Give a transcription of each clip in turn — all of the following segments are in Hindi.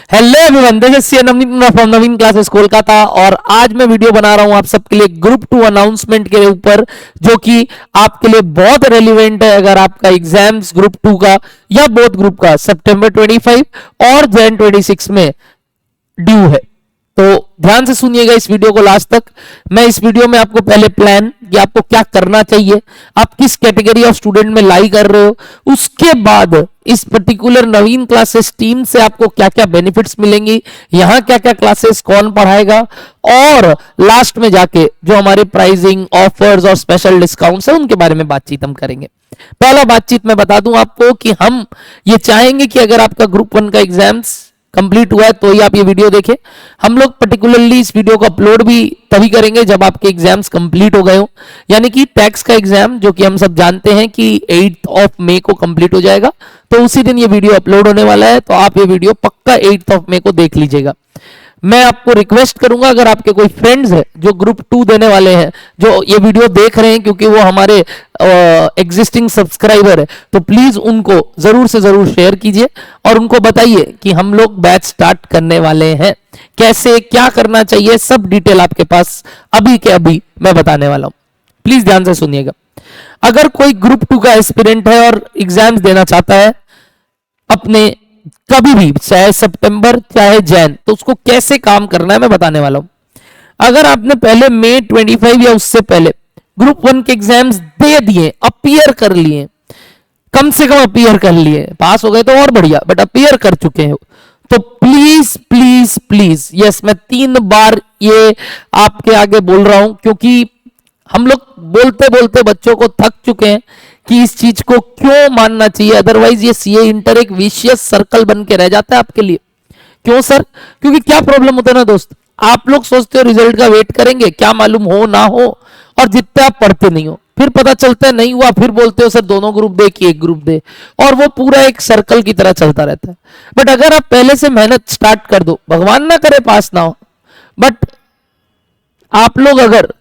Hello everyone, this is C Navneet from Naveen classes Kolkata. और आज मैं वीडियो बना रहा हूं आप सबके लिए ग्रुप 2 अनाउंसमेंट के ऊपर, जो कि आपके लिए बहुत रेलिवेंट है अगर आपका एग्जाम्स ग्रुप 2 का या बोथ ग्रुप का सितंबर 25 और जैन 26 में ड्यू है। तो ध्यान से सुनिएगा इस वीडियो को लास्ट तक। मैं इस वीडियो में आपको पहले प्लान कि आपको क्या करना चाहिए, आप किस कैटेगरी ऑफ स्टूडेंट में लाई कर रहे हो, उसके बाद इस पर्टिकुलर नवीन क्लासेस टीम से आपको क्या क्या बेनिफिट्स मिलेंगी, यहां क्या क्या क्लासेस कौन पढ़ाएगा, और लास्ट में जाके जो हमारे प्राइसिंग ऑफर्स और स्पेशल डिस्काउंट्स है उनके बारे में बातचीत हम करेंगे। पहला बातचीत मैं बता दूं आपको कि हम ये चाहेंगे कि अगर आपका ग्रुप 1 का एग्जाम्स कंप्लीट हुआ है तो ही आप ये वीडियो देखें। हम लोग पर्टिकुलरली इस वीडियो को अपलोड भी तभी करेंगे जब आपके एग्जाम्स कंप्लीट हो गए हो, यानी कि टैक्स का एग्जाम जो कि हम सब जानते हैं कि 8 मई को कंप्लीट हो जाएगा, तो उसी दिन ये वीडियो अपलोड होने वाला है। तो आप ये वीडियो पक्का 8 मई को देख लीजिएगा। मैं आपको रिक्वेस्ट करूंगा, अगर आपके कोई फ्रेंड्स हैं जो ग्रुप 2 देने वाले हैं, जो ये वीडियो देख रहे हैं क्योंकि वो हमारे एग्जिस्टिंग सब्सक्राइबर है, तो प्लीज उनको जरूर से जरूर शेयर कीजिए और उनको बताइए कि हम लोग बैच स्टार्ट करने वाले हैं। कैसे क्या करना चाहिए सब डिटेल आपके पास अभी के अभी मैं बताने वाला हूं, प्लीज ध्यान से सुनिएगा। अगर कोई ग्रुप 2 का एस्पिरेंट है और एग्जाम्स देना चाहता है अपने कभी भी, चाहे सितंबर चाहे जैन, तो उसको कैसे काम करना है मैं बताने वाला हूं। अगर आपने पहले मई 25 या उससे पहले ग्रुप 1 के एग्जाम्स दे दिए, अपीयर कर लिए, कम से कम अपीयर कर लिए, पास हो गए तो और बढ़िया, बट अपीयर कर चुके हो, तो प्लीज प्लीज प्लीज, यस, मैं 3 बार ये आपके आगे बोल रहा हूं क्योंकि हम लोग बोलते बोलते बच्चों को थक चुके हैं कि इस चीज को क्यों मानना चाहिए, अदरवाइज ये सीए इंटर एक विशियस सर्कल बन के रह जाता है आपके लिए। क्यों सर? क्योंकि क्या प्रॉब्लम होता है ना दोस्त, आप लोग सोचते हो रिजल्ट का वेट करेंगे, क्या मालूम हो ना हो, और जितने आप पढ़ते नहीं हो, फिर पता चलता है नहीं हुआ, फिर बोलते हो सर दोनों ग्रुप दे कि एक ग्रुप दे, और वो पूरा एक सर्कल की तरह चलता रहता है। बट अगर आप पहले से मेहनत स्टार्ट कर दो, भगवान ना करे पास ना हो, बट आप लोग अगर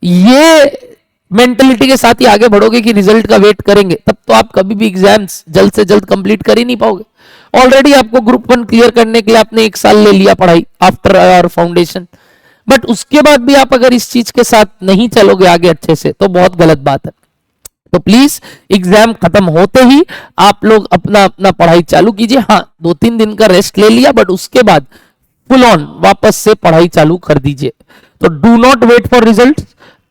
ये मेंटलिटी के साथ ही आगे बढ़ोगे कि रिजल्ट का वेट करेंगे, तब तो आप कभी भी एग्जाम्स जल्द से जल्द कंप्लीट कर ही नहीं पाओगे। ऑलरेडी आपको ग्रुप 1 क्लियर करने के लिए आपने 1 साल ले लिया पढ़ाई आफ्टर आवर फाउंडेशन, बट उसके बाद भी आप अगर इस चीज के साथ नहीं चलोगे आगे अच्छे से, तो बहुत गलत बात है। तो प्लीज एग्जाम खत्म होते ही आप लोग अपना अपना पढ़ाई चालू कीजिए। हाँ, 2-3 दिन का रेस्ट ले लिया, बट उसके बाद फुल ऑन वापस से पढ़ाई चालू कर दीजिए। तो do not wait for result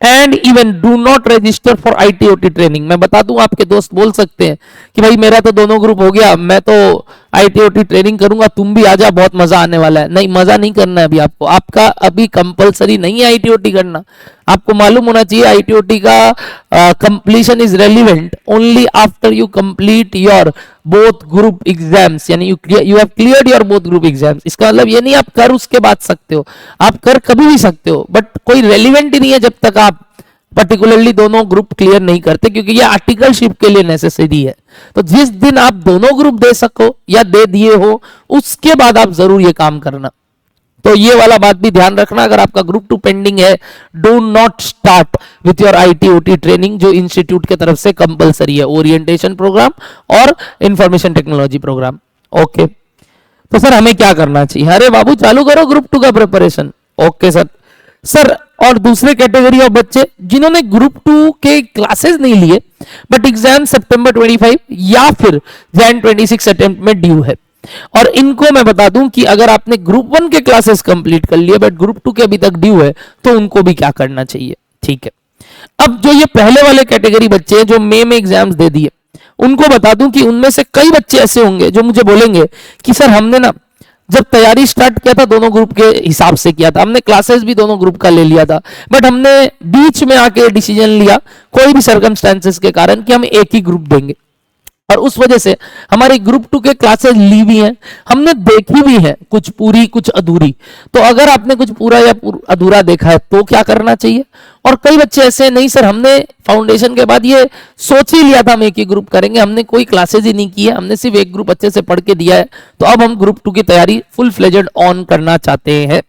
and even do not register for ITOT training. मैं बता दूं, आपके दोस्त बोल सकते हैं कि भाई मेरा तो दोनों ग्रुप हो गया, मैं तो आईटीओटी ट्रेनिंग करूंगा, तुम भी आजा, बहुत मजा आने वाला है। नहीं, मजा नहीं करना है अभी आपको, आपका अभी कंपलसरी नहीं है आईटीओटी करना। आपको मालूम होना चाहिए आईटीओटी का completion is relevant only after you complete your both group exams, यानी you have cleared your both group exams. इसका मतलब ये नहीं आप कर उसके बाद सकते हो, आप कर कभी भी सकते हो, बट कोई रेलिवेंट ही नहीं है जब तक आप पर्टिकुलरली दोनों ग्रुप क्लियर नहीं करते, क्योंकि ये आर्टिकलशिप के लिए नेसेसरी है। तो जिस दिन आप दोनों ग्रुप दे सको या दे दिए हो, उसके बाद आप जरूर ये काम करना। तो ये वाला बात भी ध्यान रखना, अगर आपका ग्रुप 2 पेंडिंग है, do not start with your ITOT training, जो इंस्टीट्यूट की तरफ से कंपलसरी है, ओरिएंटेशन प्रोग्राम और इंफॉर्मेशन टेक्नोलॉजी प्रोग्राम। ओके, तो सर हमें क्या करना चाहिए? अरे बाबू चालू करो ग्रुप 2 का प्रिपरेशन। ओके सर, और दूसरे कैटेगरी ऑफ बच्चे जिन्होंने ग्रुप 2 के क्लासेस नहीं लिए बट एग्जाम सितंबर 25 या फिर जैन 26 अटेम्प्ट में ड्यू है, और इनको मैं बता दूं कि अगर आपने ग्रुप 1 के क्लासेस कंप्लीट कर लिए बट ग्रुप 2 के अभी तक ड्यू है, तो उनको भी क्या करना चाहिए। ठीक है, अब जो ये पहले वाले कैटेगरी बच्चे हैं जो मई में एग्जाम्स दे दिए, उनको बता दूं कि उनमें से कई बच्चे ऐसे होंगे जो मुझे बोलेंगे कि सर हमने ना जब तैयारी स्टार्ट किया था दोनों ग्रुप के हिसाब से किया था, हमने क्लासेस भी दोनों ग्रुप का ले लिया था, बट हमने बीच में आके डिसीजन लिया कोई भी सर्कमस्टेंसेस के कारण कि हम एक ही ग्रुप देंगे, और उस वजह से हमारे ग्रुप 2 के क्लासेस ली भी हैं, हमने देखी भी है, कुछ पूरी कुछ अधूरी। तो अगर आपने कुछ पूरा या अधूरा देखा है तो क्या करना चाहिए? और कई बच्चे ऐसे नहीं सर हमने फाउंडेशन के बाद ये सोच ही लिया था हम एक ही ग्रुप करेंगे, हमने कोई क्लासेस ही नहीं की है, हमने सिर्फ एक ग्रुप अच्छे से पढ़ के दिया है, तो अब हम ग्रुप 2 की तैयारी फुल फ्लेजेड ऑन करना चाहते हैं।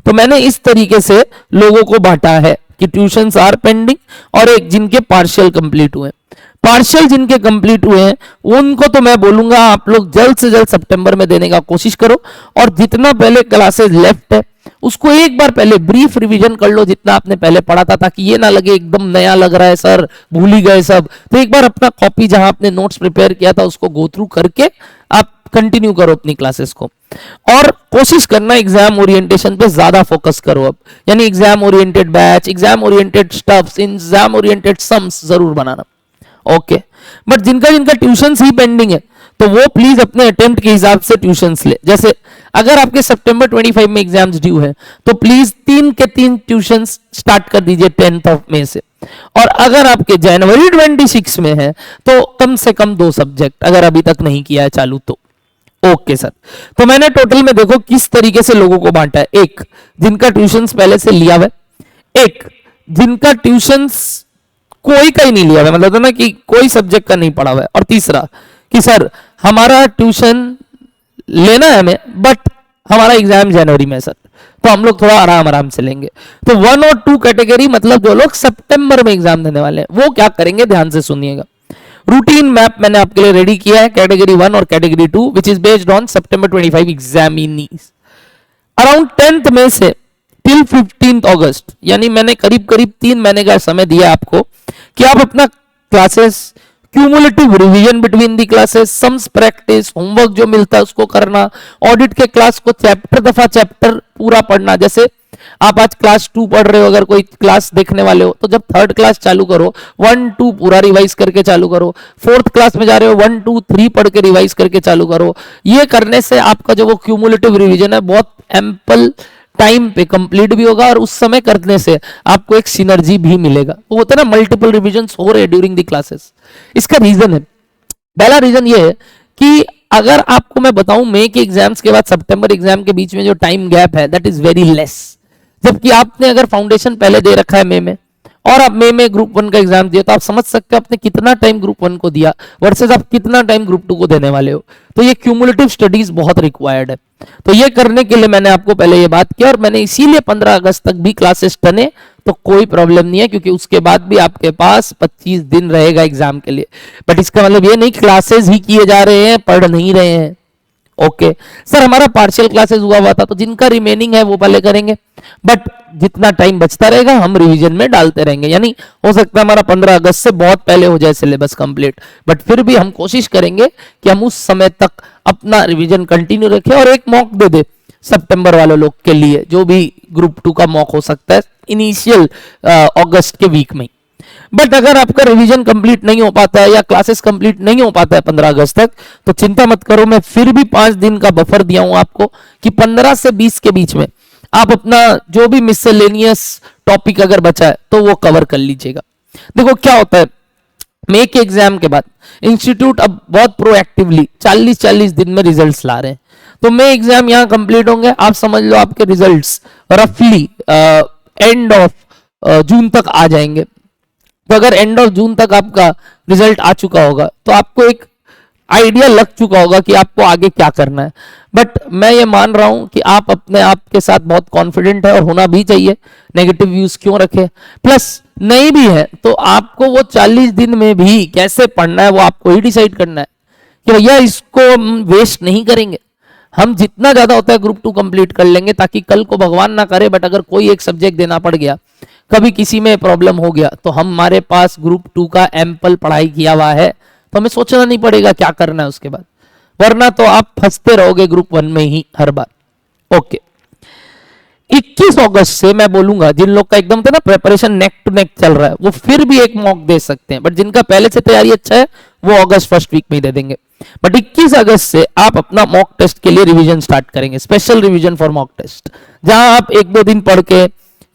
तो मैंने इस तरीके से लोगों को बांटा है कि ट्यूशंस आर पेंडिंग और एक जिनके पार्शियल कंप्लीट हुए। पार्शियल जिनके कंप्लीट हुए हैं उनको तो मैं बोलूंगा आप लोग जल्द से जल्द सितंबर में देने का कोशिश करो, और जितना पहले क्लासेस लेफ्ट है उसको एक बार पहले ब्रीफ रिवीजन कर लो जितना आपने पहले पढ़ा था, ताकि ये ना लगे एकदम नया लग रहा है सर भूल ही गए सब। तो एक बार अपना कॉपी जहां आपने नोट्स प्रिपेयर किया था उसको गो थ्रू करके आप कंटिन्यू करो अपनी क्लासेस को, और कोशिश करना एग्जाम ओरिएंटेशन पे ज्यादा फोकस करो अब, यानी exam oriented batch, exam oriented stuffs, exam oriented sums जरूर बनाना। ओके, बट जिनका जिनका ट्यूशंस ही पेंडिंग है तो वो प्लीज अपने अटेम्प्ट के हिसाब से ट्यूशंस ले। जैसे अगर आपके सितंबर 25 में एग्जाम्स ड्यू है तो प्लीज 3 के 3 ट्यूशंस स्टार्ट कर दीजिए 10 मई से, और अगर आपके जनवरी 26 में है तो कम से कम 2 सब्जेक्ट अगर अभी तक नहीं किया है चालू तो। ओके सर, तो मैंने टोटल में देखो किस तरीके से लोगों को बांटा है, एक जिनका ट्यूशंस पहले से लिया हुआ है, एक जिनका ट्यूशंस कोई का ही नहीं लिया हुआ, मतलब तो ना कि कोई सब्जेक्ट का नहीं पढ़ा हुआ है, और तीसरा कि सर हमारा ट्यूशन लेना है हमें बट हमारा एग्जाम जनवरी में सर, तो हम लोग थोड़ा आराम आराम से लेंगे। तो 1 और 2 कैटेगरी, मतलब जो लोग सितंबर में एग्जाम देने वाले हैं वो क्या करेंगे ध्यान से सुनिएगा। रूटीन मैप मैंने आपके लिए रेडी किया है कैटेगरी 1 और category 2 which is based on September 25 examinees. Around 10th मई से टिल 15th अगस्त, यानी मैंने करीब करीब 3 महीने का समय दिया आपको कि आप अपना classes, cumulative revision between the classes, sums practice, homework जो मिलता है उसको करना, ऑडिट के क्लास को चैप्टर दफा चैप्टर पूरा पढ़ना। जैसे आप आज क्लास 2 पढ़ रहे हो, अगर कोई क्लास देखने वाले हो तो जब 3rd क्लास चालू करो 1 2 पूरा रिवाइज करके चालू करो, 4th क्लास में जा रहे हो 1 2 3 पढ़ के रिवाइज करके चालू करो। ये करने से आपका जो वो क्यूमुलेटिव रिवीजन है बहुत एम्पल टाइम पे कंप्लीट भी होगा, और उस समय करने से आपको एक सिनर्जी भी मिलेगा। वो होता है ना मल्टीपल रिविजन्स हो रहे ड्यूरिंग द क्लासेस। इसका रीजन है, पहला रीजन ये है कि अगर आपको मैं बताऊं मई के एग्जाम्स के बाद सितंबर एग्जाम के बीच में जो टाइम गैप है दैट इज वेरी लेस, जबकि आपने अगर फाउंडेशन पहले दे रखा है मई में और आप मई में ग्रुप 1 का एग्जाम दिया तो आप समझ सकते हो आपने कितना टाइम ग्रुप 1 को दिया वर्सेस आप कितना टाइम ग्रुप 2 को देने वाले हो। तो ये क्यूमुलेटिव स्टडीज बहुत रिक्वायर्ड है। तो ये करने के लिए मैंने आपको पहले ये बात की, और मैंने इसीलिए 15 अगस्त तक भी क्लासेस टने, तो कोई प्रॉब्लम नहीं है क्योंकि उसके बाद भी आपके पास 25 दिन रहेगा एग्जाम के लिए। बट इसका मतलब ये नहीं क्लासेस ही किए जा रहे हैं, पढ़ नहीं रहे हैं। ओके सर, हमारा पार्शियल क्लासेस हुआ था तो जिनका रिमेनिंग है वो पहले करेंगे, बट जितना टाइम बचता रहेगा हम रिवीजन में डालते रहेंगे। यानी हो सकता है हमारा 15 अगस्त से बहुत पहले हो जाए सिलेबस कंप्लीट, बट फिर भी हम कोशिश करेंगे कि हम उस समय तक अपना रिवीजन कंटिन्यू रखें और एक मॉक दे दे सितंबर वाले लोग के लिए, जो भी ग्रुप 2 का मॉक हो सकता है इनिशियल अगस्त के वीक में। बट अगर आपका रिवीजन कंप्लीट नहीं हो पाता है या क्लासेस कंप्लीट नहीं हो पाता है 15 अगस्त तक, तो चिंता मत करो, मैं फिर भी 5 दिन का बफर दिया हूं आपको कि 15 से 20 के बीच में आप अपना जो भी मिसलेनियस टॉपिक अगर बचा है तो वो कवर कर लीजिएगा। देखो क्या होता है, मई के एग्जाम के बाद इंस्टीट्यूट अब बहुत प्रोएक्टिवली 40-40 दिन में रिजल्ट्स ला रहे हैं। तो मई एग्जाम यहां कंप्लीट होंगे, आप समझ लो आपके रिजल्ट्स रफली एंड ऑफ जून तक आ जाएंगे। तो अगर एंड ऑफ जून तक आपका रिजल्ट आ चुका होगा तो आपको एक आइडिया लग चुका होगा कि आपको आगे क्या करना है। बट मैं ये मान रहा हूं कि आप अपने आप के साथ बहुत कॉन्फिडेंट है और होना भी चाहिए, नेगेटिव व्यूज क्यों रखे। प्लस नहीं भी है तो आपको वो 40 दिन में भी कैसे पढ़ना है वो आपको ही डिसाइड करना है कि भैया इसको हम वेस्ट नहीं करेंगे। हम जितना ज्यादा होता है ग्रुप 2 कंप्लीट कर लेंगे, ताकि कल को भगवान ना करे बट अगर कोई एक सब्जेक्ट देना पड़ गया, कभी किसी में प्रॉब्लम हो गया, तो हमारे पास ग्रुप 2 का एम्पल पढ़ाई किया हुआ है, तो हमें सोचना नहीं पड़ेगा क्या करना है उसके बाद। वरना तो आप फंसते रहोगे ग्रुप 1 में ही हर बार। ओके, 21 अगस्त से मैं बोलूंगा जिन लोग का एकदम ना प्रिपरेशन नेक टू नेक चल रहा है वो फिर भी एक मॉक दे सकते हैं, बट जिनका पहले से तैयारी अच्छा है वो अगस्त फर्स्ट वीक में ही दे देंगे। बट 21 अगस्त से आप अपना मॉक टेस्ट के लिए रिवीजन स्टार्ट करेंगे, special revision for mock test, जहां आप 1-2 दिन पढ़ के,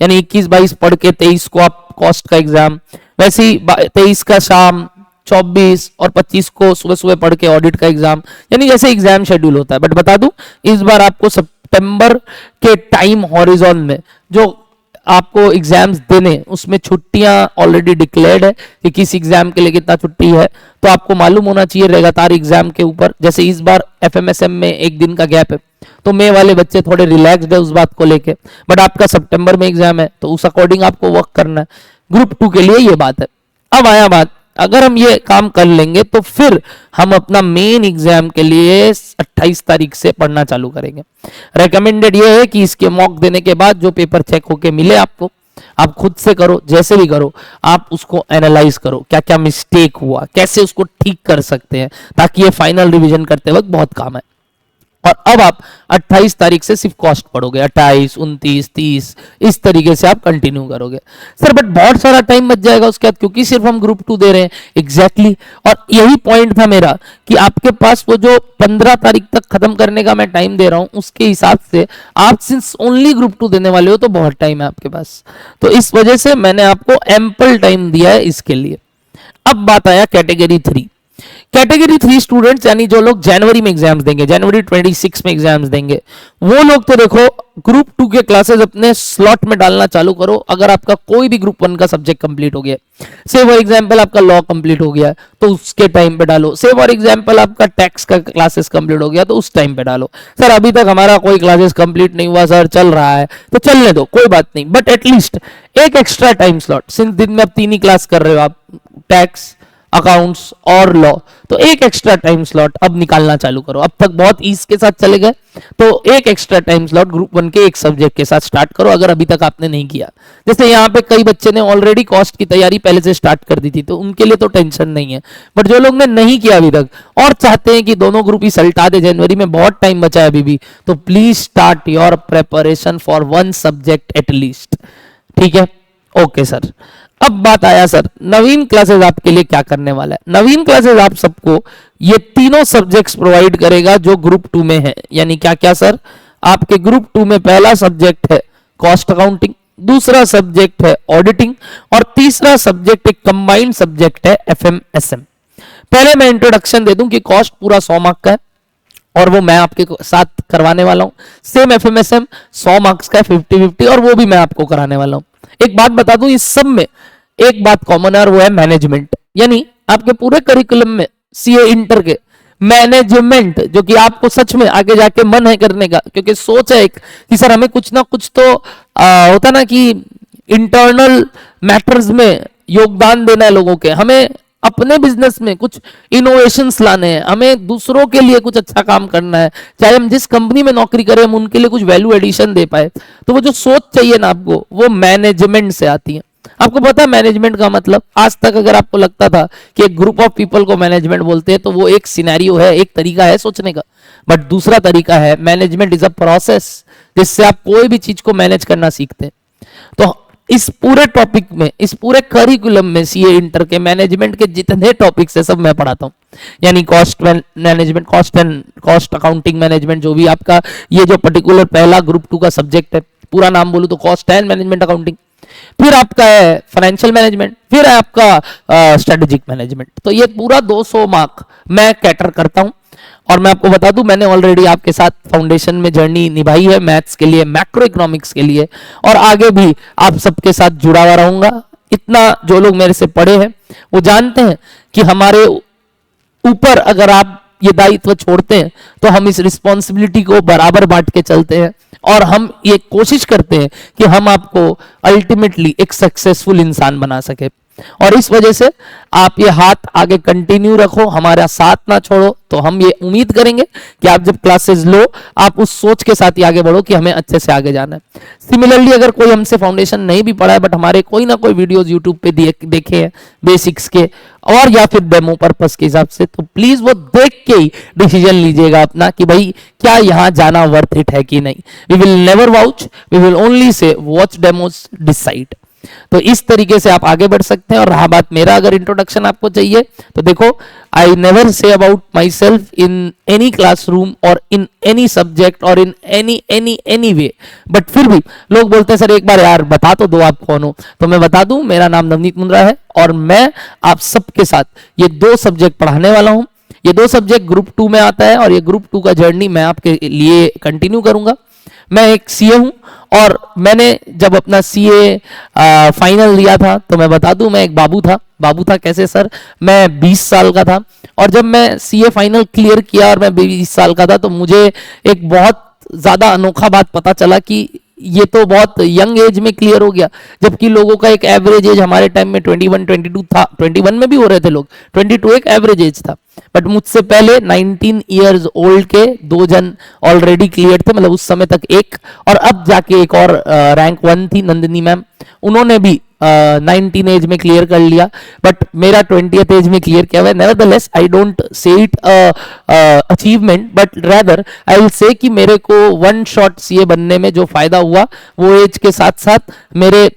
यानी 21-22 पढ़ के 23 को आप कॉस्ट का एग्जाम, वैसे ही 23 का शाम, 24 और 25 को सुबह सुबह पढ़ के ऑडिट का एग्जाम, यानी जैसे एग्जाम शेड्यूल होता है। बट बता दूं इस बार आपको सितंबर के टाइम हॉरिजॉन में जो आपको एग्जाम्स देने, उसमें छुट्टियां ऑलरेडी डिक्लेयर्ड है कि किस एग्जाम के लिए कितना छुट्टी है, तो आपको मालूम होना चाहिए लगातार एग्जाम के ऊपर। जैसे इस बार एफएमएसएम में 1 दिन का गैप है तो मई वाले बच्चे थोड़े रिलैक्स्ड है उस बात को लेके, बट आपका सितंबर में एग्जाम है तो उस अकॉर्डिंग आपको वर्क करना है। ग्रुप 2 के लिए ये बात है। अब आया बात अगर हम ये काम कर लेंगे तो फिर हम अपना मेन एग्जाम के लिए 28 तारीख से पढ़ना चालू करेंगे। रेकमेंडेड ये है कि इसके मॉक देने के बाद जो पेपर चेक होके मिले आपको, आप खुद से करो, जैसे भी करो, आप उसको एनालाइज करो, क्या क्या मिस्टेक हुआ, कैसे उसको ठीक कर सकते हैं, ताकि ये फाइनल रिवीजन करते वक्त बहुत काम आए। और अब आप 28 तारीख से सिर्फ कॉस्ट पढ़ोगे, 28, 29, 30, इस तरीके से आप कंटिन्यू करोगे। सर बट बहुत सारा टाइम बच जाएगा उसके बाद, क्योंकि सिर्फ हम ग्रुप 2 दे रहे हैं। एग्जैक्टली और यही पॉइंट था मेरा कि आपके पास वो जो 15 तारीख तक खत्म करने का मैं टाइम दे रहा हूं, उसके हिसाब से आप सिंस ओनली ग्रुप 2 देने वाले हो तो बहुत टाइम है आपके पास। तो इस वजह से मैंने आपको एम्पल टाइम दिया है इसके लिए। अब बात आया कैटेगरी 3। कैटेगरी 3 स्टूडेंट्स, यानी जो लोग जनवरी में एग्जाम्स देंगे, जनवरी 26 में एग्जाम्स देंगे, वो लोग तो देखो ग्रुप 2 के क्लासेस अपने स्लॉट में डालना चालू करो। अगर आपका कोई भी ग्रुप 1 का सब्जेक्ट कंप्लीट हो गया, से फॉर एग्जांपल आपका लॉ कंप्लीट हो गया तो उसके टाइम पे डालो। से फॉर एग्जांपल आपका टैक्स का क्लासेस कंप्लीट हो गया तो उस टाइम पे डालो। सर अभी तक हमारा कोई क्लासेस कंप्लीट नहीं हुआ सर, चल रहा है, तो चलने दो, कोई बात नहीं, बट एटलीस्ट एक एक्स्ट्रा टाइम स्लॉट, सिंस दिन में आप 3 ही क्लास कर रहे हो आप, टैक्स, अकाउंट्स और लॉ, तो एक एक्स्ट्रा टाइम स्लॉट अब निकालना चालू करो। अब तक बहुत ईज के साथ चले गए, तो एक एक्स्ट्रा टाइम स्लॉट ग्रुप 1 के एक सब्जेक्ट के साथ स्टार्ट करो, अगर अभी तक आपने नहीं किया। जैसे यहाँ पे कई बच्चे ने ऑलरेडी कॉस्ट की तैयारी पहले से स्टार्ट कर दी थी, तो उनके लिए तो टेंशन नहीं है, बट जो लोग ने नहीं किया अभी तक और चाहते हैं कि दोनों ग्रुप ही सल्टा दे, जनवरी में बहुत टाइम बचा है अभी भी, तो please start your preparation for 1 subject at least. ठीक है, ओके सर। अब बात आया सर नवीन क्लासेस आपके लिए क्या करने वाला है। नवीन क्लासेस आप सबको ये तीनों सब्जेक्ट्स प्रोवाइड करेगा जो ग्रुप 2 में है। यानी क्या क्या सर, आपके ग्रुप 2 में पहला सब्जेक्ट है कॉस्ट अकाउंटिंग, दूसरा सब्जेक्ट है ऑडिटिंग और तीसरा सब्जेक्ट एक कंबाइंड सब्जेक्ट है एफएमएसएम। पहले मैं इंट्रोडक्शन दे दूं कि कॉस्ट पूरा 100 मार्क का है और वो मैं आपके साथ करवाने वाला हूं। सेम एफएमएसएम 100 मार्क्स का है, 50-50, और वो भी मैं आपको कराने वाला हूं। एक बात बता दूं, इस सब में एक बात कॉमन है और वो है मैनेजमेंट। यानी आपके पूरे करिकुलम में सीए इंटर के मैनेजमेंट, जो कि आपको सच में आगे जाके मन है करने का, क्योंकि सोच है एक कि सर हमें कुछ ना कुछ तो होता ना कि इंटरनल मैटर्स में योगदान देना है लोगों के, हमें अपने बिजनेस में कुछ इनोवेशंस लाने हैं, हमें दूसरों के लिए कुछ अच्छा काम करना है, चाहे हम जिस कंपनी में नौकरी करें हम उनके लिए कुछ वैल्यू एडिशन दे पाए। तो वो जो सोच चाहिए ना आपको, वो मैनेजमेंट से आती है। आपको पता है मैनेजमेंट का मतलब, आज तक अगर आपको लगता था कि एक ग्रुप ऑफ पीपल को मैनेजमेंट बोलते हैं तो वो एक सिनेरियो है, एक तरीका है सोचने का, बट दूसरा तरीका है मैनेजमेंट इज अ प्रोसेस जिससे आप कोई भी चीज को मैनेज करना सीखते हैं। तो इस पूरे टॉपिक में, इस पूरे करिकुलम में सीए इंटर के मैनेजमेंट के जितने टॉपिक्स है सब मैं पढ़ाता हूँ। यानी cost management, cost accounting management, जो भी आपका ये जो पर्टिकुलर पहला ग्रुप 2 का सब्जेक्ट है, पूरा नाम बोलूं तो कॉस्ट एंड मैनेजमेंट अकाउंटिंग, फिर आपका है फाइनेंशियल मैनेजमेंट, फिर है आपका स्ट्रेटेजिक मैनेजमेंट। तो ये पूरा 200 मार्क मैं कैटर करता हूं। और मैं आपको बता दूं, मैंने ऑलरेडी आपके साथ फाउंडेशन में जर्नी निभाई है, मैथ्स के लिए, मैक्रो इकोनॉमिक्स के लिए, और आगे भी आप सबके साथ जुड़ा हुआ रहूंगा। इतना जो लोग मेरे से पढ़े हैं वो जानते हैं कि हमारे ऊपर अगर आप ये दायित्व छोड़ते हैं तो हम इस रिस्पॉन्सिबिलिटी को बराबर बांट के चलते हैं और हम ये कोशिश करते हैं कि हम आपको अल्टीमेटली एक सक्सेसफुल इंसान बना सके। और इस वजह से आप ये हाथ आगे कंटिन्यू रखो, हमारा साथ ना छोड़ो। तो हम ये उम्मीद करेंगे कि आप जब क्लासेस लो आप उस सोच के साथ ही आगे बढ़ो कि हमें अच्छे से आगे जाना है। सिमिलरली अगर कोई हमसे फाउंडेशन नहीं भी पढ़ा है बट हमारे कोई ना कोई वीडियोस यूट्यूब पे देखे हैं बेसिक्स के और या फिर डेमो पर्पस के हिसाब से, तो प्लीज वो देख के ही डिसीजन लीजिएगा अपना कि भाई क्या यहाँ जाना वर्थ इट है कि नहीं। We will never vouch, we will only say watch demos decide. तो इस तरीके से आप आगे बढ़ सकते हैं। और रहा बात मेरा, अगर इंट्रोडक्शन आपको चाहिए तो देखो, I never say about my self in any classroom और इन एनी सब्जेक्ट और इन एनी वे, बट फिर भी लोग बोलते हैं सर एक बार यार बता तो दो आप कौन हो। तो मैं बता दूं, मेरा नाम नवनीत मुंद्रा है और मैं आप सबके साथ ये 2 सब्जेक्ट पढ़ाने वाला हूं। ये 2 सब्जेक्ट ग्रुप 2 में आता है और ये ग्रुप 2 का जर्नी मैं आपके लिए कंटिन्यू करूंगा। मैं एक सीए हूं और मैंने जब अपना सीए फाइनल दिया था तो मैं बता दूं, मैं एक बाबू था कैसे सर, मैं 20 साल का था और जब मैं सीए फाइनल क्लियर किया और मैं 20 साल का था तो मुझे एक बहुत ज्यादा अनोखा बात पता चला कि ये तो बहुत यंग एज में क्लियर हो गया, जबकि लोगों का एक एवरेज एज हमारे टाइम में 21 22 था, 21 में भी हो रहे थे लोग, 22 एक एवरेज एज था। बट मुझसे पहले 19 ईयर्स ओल्ड के 2 जन ऑलरेडी क्लियर थे, मतलब उस समय तक एक, और अब जाके एक और रैंक 1 थी नंदिनी मैम, उन्होंने भी 19 एज में क्लियर कर लिया, बट मेरा 20th एज में क्लियर किया हुआ है। Nevertheless I don't say it achievement, but rather I will say कि मेरे को वन शॉट सीए बनने में जो फायदा हुआ वो एज के साथ साथ मेरे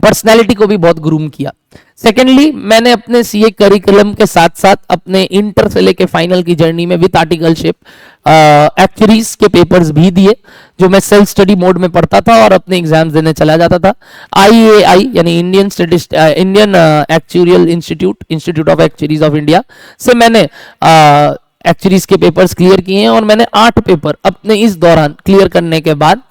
पर्सनैलिटी को भी बहुत ग्रूम किया। सेकेंडली, मैंने अपने सीए करिकुलम के साथ साथ अपने इंटर से लेके फाइनल की जर्नी में विद आर्टिकलशिप एक्चुअरीज के पेपर्स भी दिए, जो मैं सेल्फ स्टडी मोड में पढ़ता था और अपने एग्जाम्स देने चला जाता था। IAI यानी Indian actuarial institute of actuaries of India से मैंने एक्चुरीज के पेपर्स क्लियर किए हैं, और मैंने 8 पेपर अपने इस दौरान क्लियर करने के बाद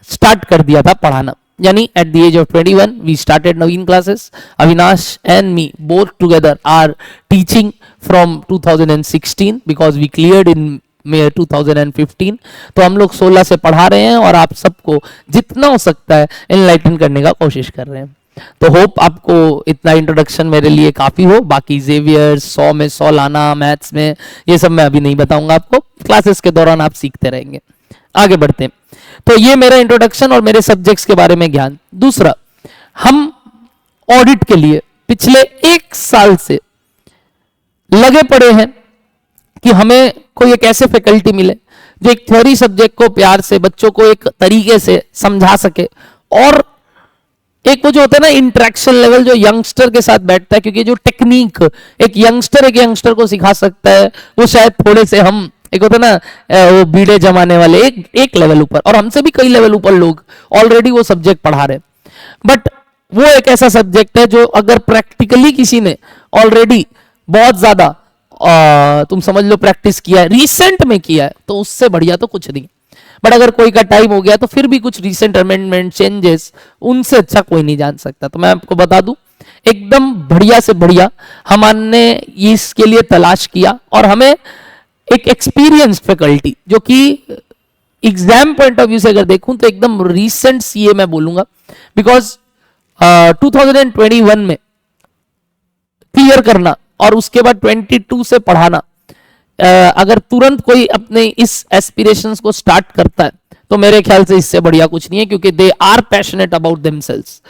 स्टार्ट कर दिया था पढ़ाना। Yani at the age of 21 we started Naveen classes. Avinash and me both together are teaching from 2016 because we cleared in May 2015. तो हम लोग 16 से पढ़ा रहे हैं और आप सबको जितना हो सकता है एनलाइटन करने का कोशिश कर रहे हैं। तो होप आपको इतना इंट्रोडक्शन मेरे लिए काफी हो। बाकी जेवियर 100 में 100 लाना, मैथ्स में ये सब मैं अभी नहीं बताऊंगा आपको, क्लासेस के दौरान आप सीखते रहेंगे। आगे बढ़ते हैं। तो ये मेरा इंट्रोडक्शन और मेरे सब्जेक्ट्स के बारे में ज्ञान। दूसरा, हम ऑडिट के लिए पिछले 1 साल से लगे पड़े हैं कि हमें कोई एक ऐसे फैकल्टी मिले जो एक थ्योरी सब्जेक्ट को प्यार से बच्चों को एक तरीके से समझा सके, और एक वो जो होता है ना इंटरेक्शन लेवल जो यंगस्टर के साथ बैठता है, क्योंकि जो टेक्निक एक यंगस्टर को सिखा सकता है वो शायद थोड़े से हम एक होता है ना वो बीड़े जमाने वाले एक लेवल ऊपर, और हमसे भी कई लेवल ऊपर लोग ऑलरेडी वो सब्जेक्ट पढ़ा रहे। बट वो एक ऐसा सब्जेक्ट है जो अगर प्रैक्टिकली किसी ने ऑलरेडी बहुत ज्यादा तुम समझ लो प्रैक्टिस किया है, रिसेंट में किया है, तो उससे बढ़िया तो कुछ नहीं। बट अगर कोई का टाइम हो गया तो फिर भी कुछ रिसेंट अमेंडमेंट चेंजेस, उनसे अच्छा कोई नहीं जान सकता। तो मैं आपको बता दूं, एकदम बढ़िया से बढ़िया हमने इसके लिए तलाश किया, और हमें एक एक्सपीरियंस फैकल्टी जो कि एग्जाम पॉइंट ऑफ व्यू से अगर देखूं तो एकदम रीसेंट सीए मैं बोलूंगा, बिकॉज 2021 में क्लियर करना और उसके बाद 22 से पढ़ाना, अगर तुरंत कोई अपने इस एस्पिरेशंस को स्टार्ट करता है तो मेरे ख्याल से इससे बढ़िया कुछ नहीं है, क्योंकि they are passionate about themselves.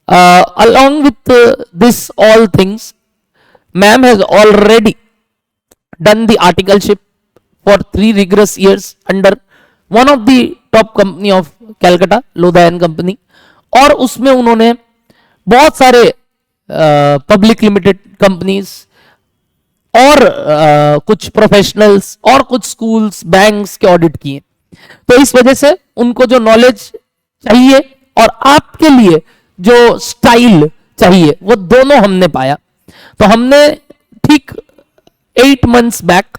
Along with this all things, ma'am has already done the articleship for 3 rigorous years under one of the top company of Calcutta, Lodha and Company, और उसमें उन्होंने बहुत सारे पब्लिक लिमिटेड कंपनीज और कुछ प्रोफेशनल्स और कुछ स्कूल्स, बैंक्स के ऑडिट किए। तो इस वजह से उनको जो नॉलेज चाहिए और आपके लिए जो स्टाइल चाहिए वो दोनों हमने पाया। तो हमने ठीक 8 months बैक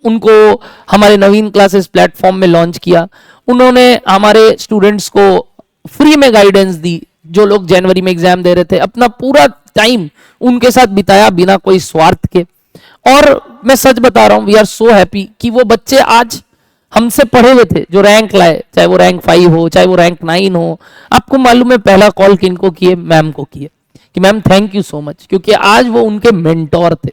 उनको हमारे नवीन क्लासेस प्लेटफॉर्म में लॉन्च किया। उन्होंने हमारे स्टूडेंट्स को फ्री में गाइडेंस दी, जो लोग जनवरी में एग्जाम दे रहे थे, अपना पूरा टाइम उनके साथ बिताया बिना कोई स्वार्थ के। और मैं सच बता रहा हूं, वी आर सो हैप्पी कि वो बच्चे आज हमसे पढ़े हुए थे जो रैंक लाए, चाहे वो रैंक 5 हो चाहे वो रैंक 9 हो। आपको मालूम है पहला कॉल किनको किए? मैम को किए कि ma'am thank you so much, क्योंकि आज वो उनके मेंटोर थे,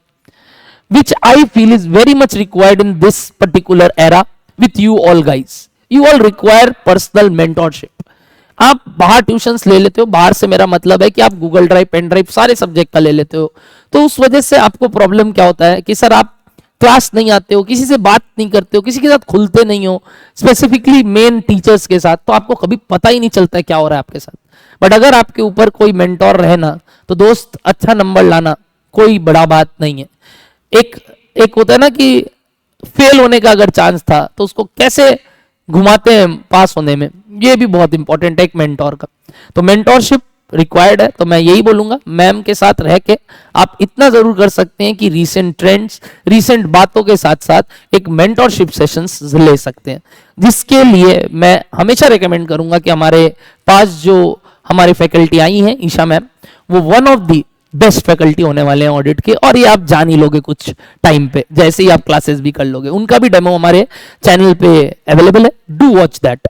which I feel is very much required in this particular era with you all guys. You all require personal mentorship. आप बाहर ट्यूशंस ले लेते हो, बाहर से मेरा मतलब है कि आप गूगल ड्राइव, पेन ड्राइव सारे सब्जेक्ट का ले लेते हो, तो उस वजह से आपको प्रॉब्लम क्या होता है कि सर आप क्लास नहीं आते हो, किसी से बात नहीं करते हो, किसी के साथ खुलते नहीं हो, स्पेसिफिकली मेन टीचर्स के साथ, तो आपको कभी पता ही नहीं चलता है क्या हो रहा है आपके साथ। बट अगर आपके ऊपर कोई मेंटोर रहे ना, तो दोस्त अच्छा नंबर लाना कोई बड़ा बात नहीं है। एक होता है ना कि फेल होने का अगर चांस था तो उसको कैसे घुमाते हैं पास होने में, ये भी बहुत इंपॉर्टेंट है एक मेंटोर का। तो मेंटोरशिप रिक्वायर्ड है। तो मैं यही बोलूंगा, मैम के साथ रह के आप इतना जरूर कर सकते हैं कि रीसेंट ट्रेंड्स, रीसेंट बातों के साथ साथ एक मेंटोरशिप सेशंस ले सकते हैं, जिसके लिए मैं हमेशा रेकमेंड करूंगा कि हमारे पास जो हमारी फैकल्टी आई हैं, ईशा मैम, वो one of the best faculty होने वाले हैं ऑडिट के, और ये आप जान ही लोगे कुछ टाइम पे, जैसे ही आप क्लासेस भी कर लोगे। उनका भी डेमो हमारे चैनल पे अवेलेबल है, डू वॉच दैट।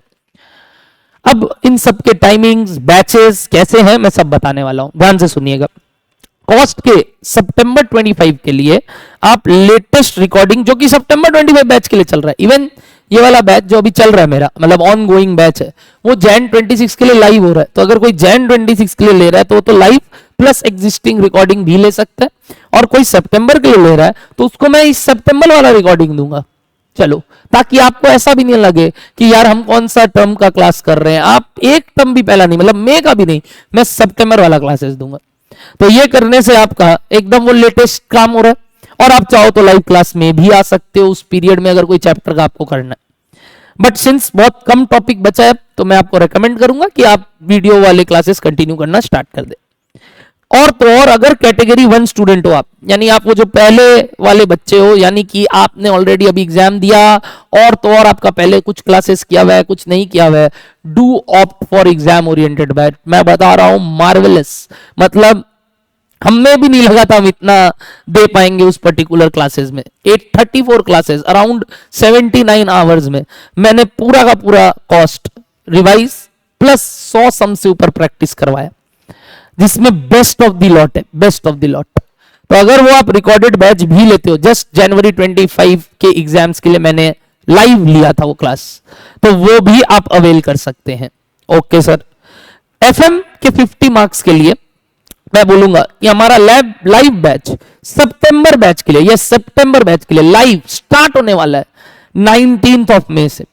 अब इन सब के टाइमिंग्स, बैचेस कैसे हैं मैं सब बताने वाला हूं, ध्यान से सुनिएगा। कॉस्ट के सितंबर 25 के लिए आप लेटेस्ट रिकॉर्डिंग, जो कि सितंबर 25 बैच के लिए चल रहा है, इवन ये वाला बैच जो अभी चल रहा है मेरा, मतलब ऑन गोइंग बैच है, वो जैन 26 के लिए लाइव हो रहा है। तो अगर कोई जैन 26 के लिए ले रहा है तो वो तो लाइव प्लस एग्जिस्टिंग रिकॉर्डिंग भी ले सकता है, और कोई सितंबर के लिए ले रहा है तो उसको मैं इस सितंबर वाला रिकॉर्डिंग दूंगा। चलो, ताकि आपको ऐसा भी नहीं लगे कि यार हम कौन सा टर्म का क्लास कर रहे हैं, आप एक टर्म भी पहला नहीं, मतलब मई का भी नहीं, मैं सितंबर वाला क्लासेस दूंगा। तो ये करने से आपका एकदम वो लेटेस्ट काम हो रहा है, और आप चाहो तो लाइव क्लास में भी आ सकते हो उस पीरियड में, अगर कोई चैप्टर का आपको करना है। बट सिंस बहुत कम टॉपिक बचा है तो मैं आपको रेकमेंड करूंगा कि आप वीडियो वाले क्लासेस कंटिन्यू करना स्टार्ट कर दे। और तो और अगर कैटेगरी 1 स्टूडेंट हो आप, यानी आप वो जो पहले वाले बच्चे हो, यानी कि आपने ऑलरेडी अभी एग्जाम दिया, और तो और आपका पहले कुछ क्लासेस किया हुआ है, कुछ नहीं किया हुआ है, do opt for exam oriented batch. मैं बता रहा हूं मार्वेलस, मतलब हमें भी नहीं लगा था हम इतना दे पाएंगे उस पर्टिकुलर क्लासेस में। 834 क्लासेस अराउंड 79 आवर्स में मैंने पूरा का पूरा कॉस्ट रिवाइज प्लस 100 सम से ऊपर प्रैक्टिस करवाया, जिसमें बेस्ट ऑफ द लॉट है, बेस्ट ऑफ द लॉट। तो अगर वो आप रिकॉर्डेड बैच भी लेते हो, जस्ट जनवरी 25 के एग्जाम्स के लिए मैंने लाइव लिया था वो क्लास, तो वो भी आप अवेल कर सकते हैं। ओके सर, एफएम के 50 मार्क्स के लिए मैं बोलूंगा कि हमारा लाइव बैच सितंबर बैच के लिए, यह सितंबर बैच के लिए लाइव स्टार्ट होने वाला है 19th ऑफ मई से।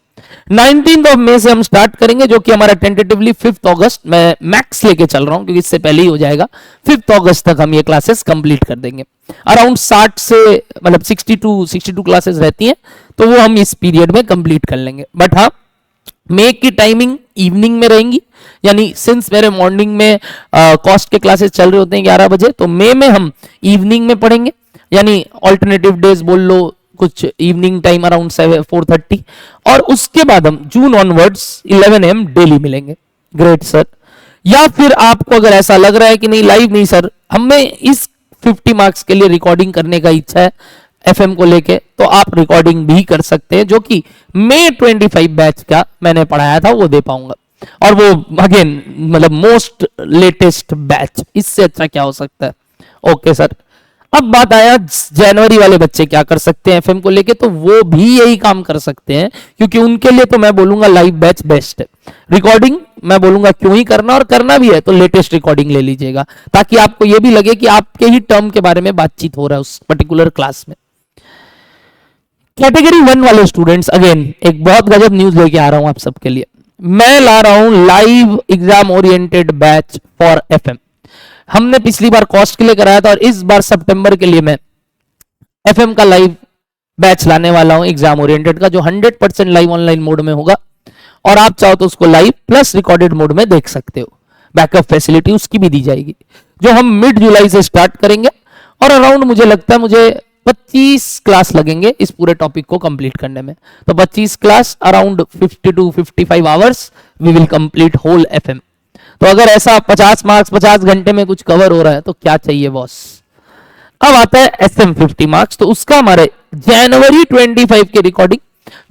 19th ऑफ मई से हम स्टार्ट करेंगे, जो कि हमारा टेंटेटिवली 5th अगस्त, मैं मैक्स लेके चल रहा हूं क्योंकि इससे पहले ही हो जाएगा, 5th अगस्त तक हम ये क्लासेस कंप्लीट कर देंगे। अराउंड 60 से मतलब 62 क्लासेस रहती हैं, तो वो हम इस पीरियड में कंप्लीट कर लेंगे। बट हाँ, मे की टाइमिंग इवनिंग में रहेंगी, यानी सिंस मेरे मॉर्निंग में कॉस्ट के क्लासेस चल रहे होते हैं 11 बजे, तो मे में हम इवनिंग में पढ़ेंगे, यानी ऑल्टरनेटिव डेज बोल लो, कुछ इवनिंग टाइम अराउंड 4:30, और उसके बाद हम जून ऑनवर्ड्स 11 AM डेली मिलेंगे। Great sir. या फिर आपको अगर ऐसा लग रहा है कि नहीं लाइव नहीं सर, हमें इस 50 मार्क्स के लिए रिकॉर्डिंग करने का इच्छा है एफएम को लेके, तो आप रिकॉर्डिंग भी कर सकते हैं, जो कि मई 25 बैच का मैंने पढ़ाया था वो दे पाऊंगा, और वो अगेन मतलब मोस्ट लेटेस्ट बैच, इससे अच्छा क्या हो सकता है। ओके सर, अब बात आया जनवरी वाले बच्चे क्या कर सकते हैं एफएम को लेके, तो वो भी यही काम कर सकते हैं, क्योंकि उनके लिए तो मैं बोलूंगा लाइव बैच बेस्ट है। रिकॉर्डिंग मैं बोलूंगा क्यों ही करना, और करना भी है तो लेटेस्ट रिकॉर्डिंग ले लीजिएगा, ताकि आपको ये भी लगे कि आपके ही टर्म के बारे में बातचीत हो रहा है उस पर्टिकुलर क्लास में। कैटेगरी 1 वाले स्टूडेंट्स, अगेन एक बहुत गजब न्यूज लेके आ रहा हूं आप सबके लिए। मैं ला रहा हूं live exam oriented batch for FM. हमने पिछली बार कॉस्ट के लिए कराया था, और इस बार सितंबर के लिए मैं एफएम का लाइव बैच लाने वाला हूं एग्जाम ओरिएंटेड का, जो 100% लाइव ऑनलाइन मोड में होगा, और आप चाहो तो उसको लाइव प्लस रिकॉर्डेड मोड में देख सकते हो। बैकअप फैसिलिटी उसकी भी दी जाएगी, जो हम मिड जुलाई से स्टार्ट करेंगे, और अराउंड मुझे लगता है मुझे 25 क्लास लगेंगे इस पूरे टॉपिक को कंप्लीट करने में। तो 25 class around 50 to 55 hours we will complete whole FM. तो अगर ऐसा 50 मार्क्स 50 घंटे में कुछ कवर हो रहा है तो क्या चाहिए बॉस। अब आता है एसएम 50 मार्क्स, तो उसका हमारे जनवरी 25 की रिकॉर्डिंग,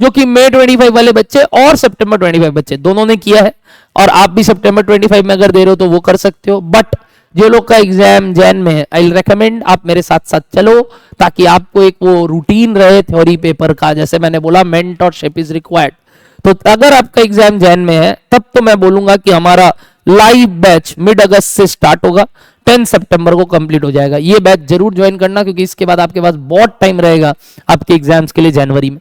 जो कि मई 25 वाले बच्चे और सितंबर 25 बच्चे दोनों ने किया है, और आप भी सितंबर 25 में अगर दे रहे हो तो वो कर सकते हो। बट जो लोग का एग्जाम जैन में है, आई विल रेकमेंड आप मेरे साथ साथ चलो, ताकि आपको एक वो रूटीन रहे थ्योरी पेपर का। जैसे मैंने बोला मेंटरशिप इज रिक्वायर्ड, तो अगर आपका एग्जाम जैन में है तब तो मैं बोलूंगा कि हमारा लाइव बैच मिड अगस्त से स्टार्ट होगा, 10 सितंबर को कंप्लीट हो जाएगा। ये बैच जरूर ज्वाइन करना, क्योंकि इसके बाद आपके पास बहुत टाइम रहेगा आपके एग्जाम्स के लिए जनवरी में।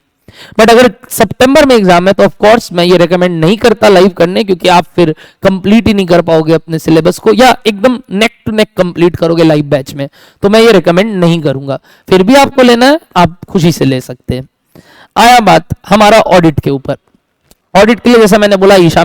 बट अगर सितंबर में एग्जाम है तो ऑफ कोर्स मैं ये रेकमेंड नहीं करता लाइव करने, क्योंकि आप फिर कंप्लीट ही नहीं कर पाओगे अपने सिलेबस को, या एकदम नेक टू नेक कंप्लीट करोगे लाइव बैच में, तो मैं ये रेकमेंड नहीं करूंगा। फिर भी आपको लेना है, आप खुशी से ले सकते हैं। आया बात हमारा ऑडिट के ऊपर। ऑडिट के लिए जैसा मैंने बोला ईशा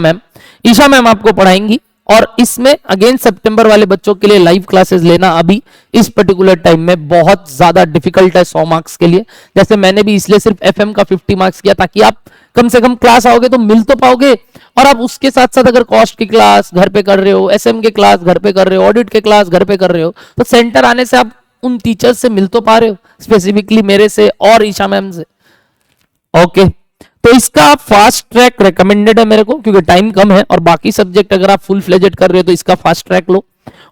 मैम आपको पढ़ाएंगी, और इसमें अगेन सितंबर वाले बच्चों के लिए लाइव क्लासेस लेना अभी इस पर्टिकुलर टाइम में बहुत ज्यादा डिफिकल्ट है 100 मार्क्स के लिए। जैसे मैंने भी इसलिए सिर्फ एफएम का 50 मार्क्स किया, ताकि आप कम से कम क्लास आओगे तो मिल तो पाओगे, और आप उसके साथ साथ अगर कॉस्ट की क्लास घर पे कर रहे हो, एसएम के क्लास घर पे कर रहे हो, ऑडिट के क्लास घर पे कर रहे हो, तो सेंटर आने से आप उन टीचर्स से मिल तो पा रहे हो, स्पेसिफिकली मेरे से और ईशा मैम से। ओके, तो इसका आप फास्ट ट्रैक रेकमेंडेड है मेरे को, क्योंकि टाइम कम है, और बाकी सब्जेक्ट अगर आप फुल फ्लेजेड कर रहे हो तो इसका फास्ट ट्रैक लो।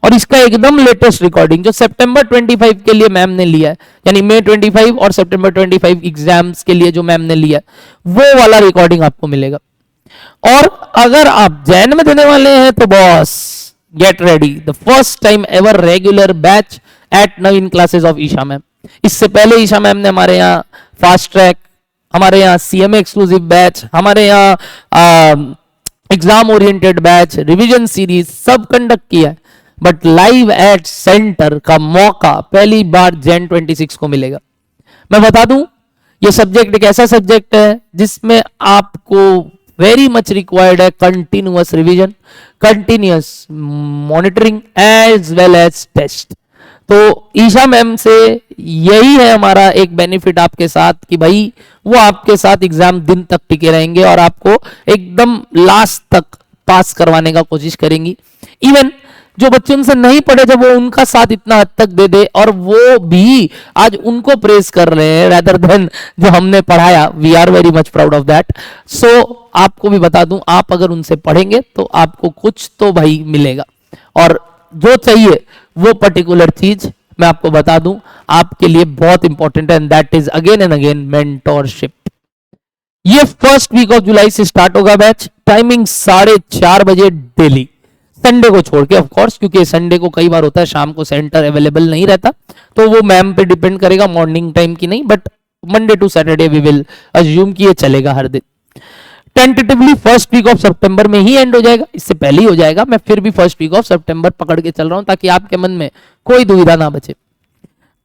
और इसका एकदम लेटेस्ट रिकॉर्डिंग जो सितंबर 25 के लिए मैम ने लिया है, यानी मई 25 और सितंबर 25 एग्जाम्स के लिए जो मैम ने लिया है वो वाला रिकॉर्डिंग आपको मिलेगा। और अगर आप जैन में देने वाले हैं तो boss get ready, the first time ever regular batch at Naveen classes of Isha ma'am. इससे पहले ईशा मैम ने हमारे यहाँ फास्ट ट्रैक, हमारे यहाँ सीएमए एक्सक्लूसिव बैच, हमारे यहाँ exam oriented batch, revision series सब कंडक्ट किया है, बट लाइव एट सेंटर का मौका पहली बार जैन 26 को मिलेगा। मैं बता दूं ये सब्जेक्ट एक ऐसा सब्जेक्ट है जिसमें आपको वेरी मच रिक्वायर्ड है continuous revision, continuous monitoring as well as test. तो ईशा मैम से यही है हमारा एक बेनिफिट आपके साथ कि भाई वो आपके साथ एग्जाम दिन तक टिके रहेंगे और आपको एकदम लास्ट तक पास करवाने का कोशिश करेंगी। इवन जो बच्चे उनसे नहीं पढ़े जब वो उनका साथ इतना हद तक दे दे और वो भी आज उनको प्रेज कर रहे हैं रेदर देन जो हमने पढ़ाया, we are very much proud of that. So आपको भी बता दूं, आप अगर उनसे पढ़ेंगे तो आपको कुछ तो भाई मिलेगा, और जो चाहिए वो पर्टिकुलर चीज मैं आपको बता दूं आपके लिए बहुत इंपॉर्टेंट है, and that is again and again mentorship. ये फर्स्ट वीक ऑफ जुलाई से स्टार्ट होगा बैच, टाइमिंग 4:30 बजे डेली, संडे को छोड़ के ऑफ कोर्स, क्योंकि संडे को कई बार होता है शाम को सेंटर अवेलेबल नहीं रहता, तो वो मैम पे डिपेंड करेगा, मॉर्निंग टाइम की नहीं, but Monday to Saturday we will assume कि ये चलेगा हर दिन। टेंटेटिवली फर्स्ट वीक ऑफ सितंबर में ही एंड हो जाएगा, इससे पहले ही हो जाएगा, मैं फिर भी फर्स्ट वीक ऑफ सितंबर पकड़ के चल रहा हूं ताकि आपके मन में कोई दुविधा ना बचे।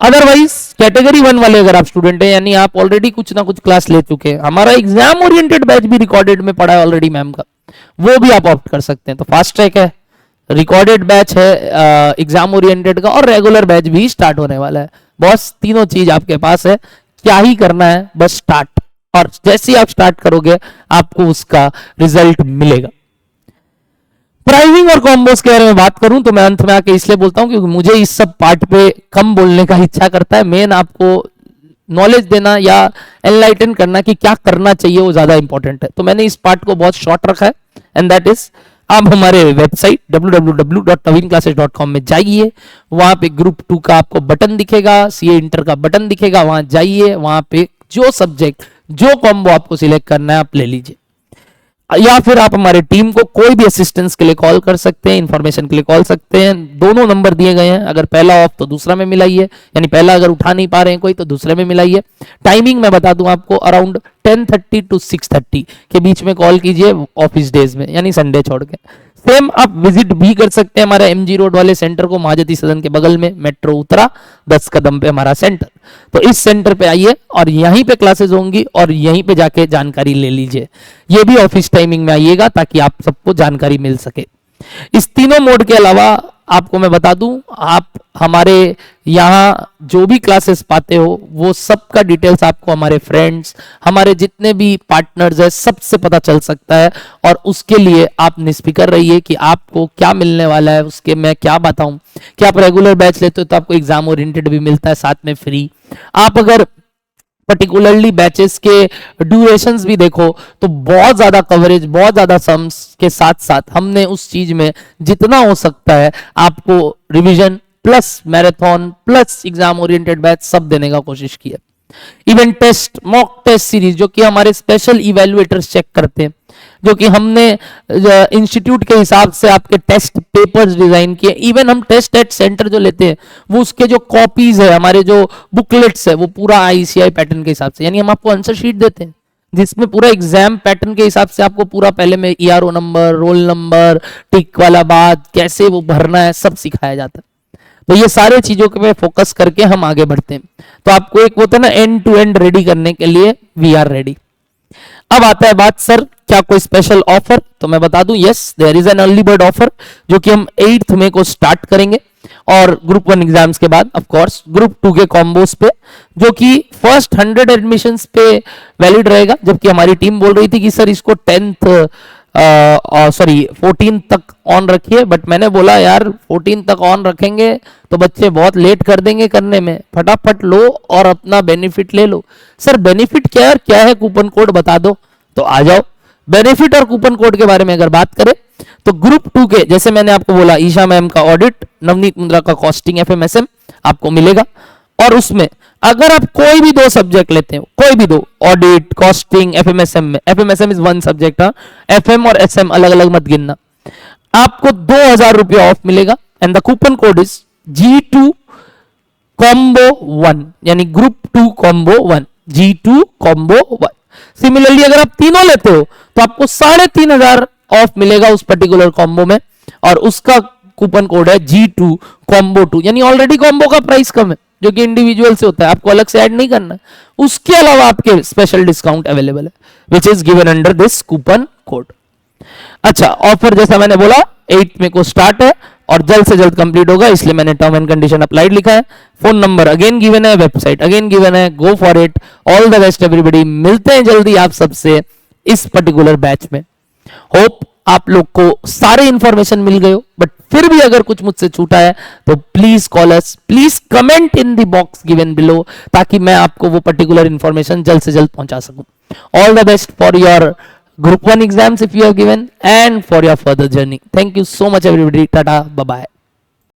अदरवाइज कैटेगरी 1 वाले अगर आप स्टूडेंट हैं, यानी आप ऑलरेडी कुछ ना कुछ क्लास ले चुके हैं, हमारा एग्जाम ओरिएंटेड बैच भी रिकॉर्डेड में पड़ा है ऑलरेडी मैम का, वो भी आप ऑप्ट कर सकते हैं। तो फास्ट ट्रैक है, रिकॉर्डेड बैच है एग्जाम ओरिएंटेड का, और रेगुलर बैच भी स्टार्ट होने वाला है। बॉस तीनों चीज आपके पास है, क्या ही करना है, बस स्टार्ट, और जैसे ही आप स्टार्ट करोगे आपको उसका रिजल्ट मिलेगा। प्राइमिंग और कॉम्बोस के बारे में बात करूं तो मैं अंत में आके इसलिए बोलता हूं क्योंकि मुझे इस सब पार्ट पे कम बोलने का इच्छा करता है, मेन आपको नॉलेज देना या एनलाइटन करना कि क्या करना चाहिए वो ज्यादा इंपॉर्टेंट है। तो मैंने इस पार्ट को बहुत शॉर्ट रखा है, एंड दैट इज आप हमारे वेबसाइट www.navinclasses.com में जाइए, वहां पे ग्रुप 2 का आपको बटन दिखेगा, सीए इंटर का बटन दिखेगा, वहां जाइए, वहां पे जो सब्जेक्ट जो कॉम्बो आपको सिलेक्ट करना है आप ले लीजिए, या फिर आप हमारे टीम को कोई भी असिस्टेंस के लिए कॉल कर सकते हैं, इंफॉर्मेशन के लिए कॉल सकते हैं। दोनों नंबर दिए गए हैं, अगर पहला ऑफ तो दूसरा में मिलाइए, यानी पहला अगर उठा नहीं पा रहे हैं कोई तो दूसरे में मिलाइए। टाइमिंग मैं बता दूं आपको, अराउंड 10:30 to 6:30 के बीच में कॉल कीजिए ऑफिस डेज में, यानी संडे छोड़ के। सेम आप विजिट भी कर सकते हैं हमारे एमजी रोड वाले सेंटर को, महाजती सदन के बगल में, मेट्रो उतरा 10 कदम पे हमारा सेंटर। तो इस सेंटर पे आइए और यहीं पे क्लासेस होंगी और यहीं पे जाके जानकारी ले लीजिए। ये भी ऑफिस टाइमिंग में आइएगा ताकि आप सबको जानकारी मिल सके। इस तीनों मोड के अलावा आपको मैं बता दूं, आप हमारे यहाँ जो भी क्लासेस पाते हो वो सब का डिटेल्स आपको हमारे फ्रेंड्स, हमारे जितने भी पार्टनर्स है सबसे पता चल सकता है, और उसके लिए आप निष्फिक्र रहिए कि आपको क्या मिलने वाला है, उसके मैं क्या बताऊं कि आप रेगुलर बैच लेते हो तो आपको एग्जाम ओरिएंटेड भी मिलता है साथ में फ्री। आप अगर पर्टिकुलरली बैचेस के ड्यूरेशंस भी देखो तो बहुत ज्यादा कवरेज, बहुत ज्यादा सम्स के साथ साथ हमने उस चीज में जितना हो सकता है आपको revision plus marathon plus exam oriented batch सब देने का कोशिश की है। Even test, mock test series जो कि हमारे स्पेशल इवेल्युएटर्स चेक करते हैं, जो कि हमने इंस्टीट्यूट के हिसाब से आपके टेस्ट पेपर्स डिजाइन किए। इवन हम टेस्ट एट सेंटर जो लेते हैं वो उसके जो कॉपीज है, हमारे जो बुकलेट्स है, वो पूरा आईसीआई पैटर्न के हिसाब से, यानी हम आपको आंसर शीट देते हैं जिसमें पूरा एग्जाम पैटर्न के हिसाब से आपको पूरा पहले में ईआरओ नंबर, रोल नंबर, टिक वाला बात, कैसे वो भरना है, सब सिखाया जाता है। तो ये सारे चीजों पे फोकस करके हम आगे बढ़ते हैं। तो आपको एक होता है ना एंड टू एंड रेडी करने के लिए वी आर रेडी। अब आता है बात, सर क्या कोई स्पेशल ऑफर? तो मैं बता दूं, yes there is an early bird offer जो कि हम 8 मई को स्टार्ट करेंगे, और ग्रुप 1 एग्जाम्स के बाद ऑफ कोर्स ग्रुप 2 के कॉम्बोस पे, जो कि फर्स्ट 100 एडमिशंस पे वैलिड रहेगा। जबकि हमारी टीम बोल रही थी कि सर इसको 14 तक ऑन रखिए, बट मैंने बोला यार 14 तक ऑन रखेंगे तो बच्चे बहुत लेट कर देंगे करने में, फटाफट लो और अपना बेनिफिट ले लो। सर बेनिफिट क्या है, क्या है कूपन कोड बता दो, तो आ जाओ। बेनिफिट और कूपन कोड के बारे में अगर बात करें तो ग्रुप 2 के जैसे मैंने आपको बोला ईशा मैम का ऑडिट, नवनीत मुंद्रा का कॉस्टिंग एफएमएसएम आपको मिलेगा। और उसमें अगर आप कोई भी 2 सब्जेक्ट लेते हो, कोई भी 2, ऑडिट, कॉस्टिंग, एफएमएसएम में, एफएमएसएम इज 1 सब्जेक्ट, एफएम और एसएम अलग अलग मत गिनना, आपको 2000 रुपया ऑफ मिलेगा। And the coupon code is G2 combo 1, यानी group 2 combo 1, G2 combo 1। Similarly अगर आप तीनों लेते हो तो आपको 3500 ऑफ मिलेगा उस पर्टिकुलर कॉम्बो में, और उसका कूपन कोड है G2 कॉम्बो 2, यानी ऑलरेडी कॉम्बो का प्राइस कम है जो कि इंडिविजुअल से होता है, आपको अलग से ऐड नहीं करना है। उसके अलावा आपके स्पेशल डिस्काउंट अवेलेबल है which is given under this coupon code. अच्छा, ऑफर जैसा मैंने बोला 8 मई को स्टार्ट है और जल्द से जल्द कंप्लीट होगा, इसलिए मैंने टर्म एंड कंडीशन अप्लाइड लिखा है। फोन नंबर अगेन गिवन है, वेबसाइट अगेन गिवन है। Go for it, all the best everybody. मिलते हैं जल्दी आप सबसे इस पर्टिकुलर बैच में। होप आप लोग को सारे इंफॉर्मेशन मिल गए हो, बट फिर भी अगर कुछ मुझसे छूटा है तो please call us, please comment in the box given below, ताकि मैं आपको वो पर्टिकुलर इंफॉर्मेशन जल्द से जल्द पहुंचा सकूं। All the best for your Group 1 exams if you have given and for your further journey. Thank you so much everybody. Tata, bye bye.